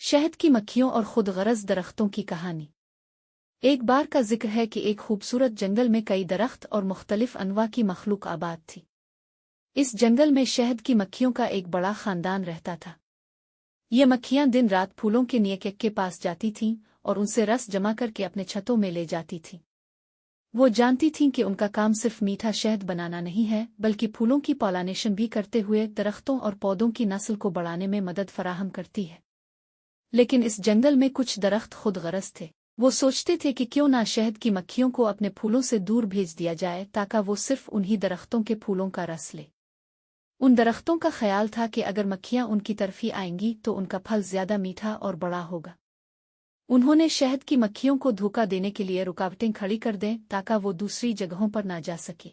शहद की मक्खियों और खुदगरज दरख्तों की कहानी। एक बार का जिक्र है कि एक खूबसूरत जंगल में कई दरख्त और मुख्तलिफ अनवा की मखलूक आबाद थी। इस जंगल में शहद की मक्खियों का एक बड़ा खानदान रहता था। ये मक्खियां दिन रात फूलों के नीचे के पास जाती थीं और उनसे रस जमा करके अपने छतों में ले जाती थीं। वो जानती थीं कि उनका काम सिर्फ मीठा शहद बनाना नहीं है, बल्कि फूलों की पॉलिनेशन भी करते हुए दरख्तों और पौधों की नस्ल को बढ़ाने में मदद फराहम करती है। लेकिन इस जंगल में कुछ दरख्त खुदगरज थे। वो सोचते थे कि क्यों ना शहद की मक्खियों को अपने फूलों से दूर भेज दिया जाए ताकि वो सिर्फ उन्हीं दरख्तों के फूलों का रस ले। उन दरख्तों का ख्याल था कि अगर मक्खियां उनकी तरफ ही आएंगी तो उनका फल ज्यादा मीठा और बड़ा होगा। उन्होंने शहद की मक्खियों को धोखा देने के लिए रुकावटें खड़ी कर दें ताकि वो दूसरी जगहों पर ना जा सके।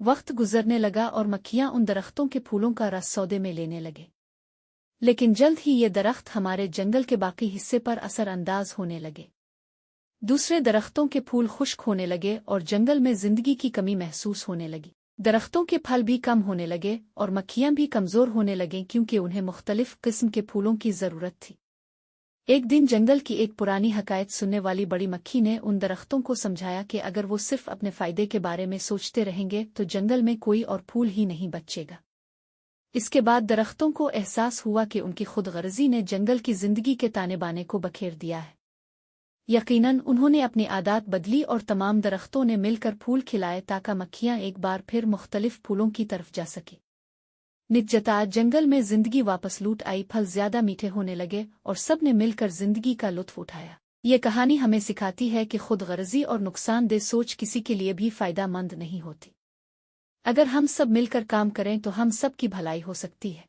वक्त गुजरने लगा और मक्खियां उन दरख्तों के फूलों का रस सौदे में लेने लगे। लेकिन जल्द ही ये दरख्त हमारे जंगल के बाकी हिस्से पर असरअंदाज होने लगे। दूसरे दरख्तों के फूल खुश्क होने लगे और जंगल में जिंदगी की कमी महसूस होने लगी। दरख्तों के फल भी कम होने लगे और मक्खियां भी कमजोर होने लगीं क्योंकि उन्हें मुख्तलिफ किस्म के फूलों की जरूरत थी। एक दिन जंगल की एक पुरानी हकायत सुनने वाली बड़ी मक्खी ने उन दरख्तों को समझाया कि अगर वो सिर्फ अपने फायदे के बारे में सोचते रहेंगे तो जंगल में कोई और फूल ही नहीं बचेगा। इसके बाद दरख्तों को एहसास हुआ कि उनकी खुदगर्जी ने जंगल की जिंदगी के ताने बाने को बखेर दिया है। यकीनन उन्होंने अपनी आदत बदली और तमाम दरख्तों ने मिलकर फूल खिलाए ताकि मक्खियां एक बार फिर मुख्तलिफ फूलों की तरफ जा सके। निजता जंगल में जिंदगी वापस लूट आई, फल ज्यादा मीठे होने लगे और सब ने मिलकर जिंदगी का लुत्फ उठाया। ये कहानी हमें सिखाती है कि खुदगर्जी और नुकसानदेह सोच किसी के लिए भी फायदा मंद नहीं होती। अगर हम सब मिलकर काम करें तो हम सब की भलाई हो सकती है।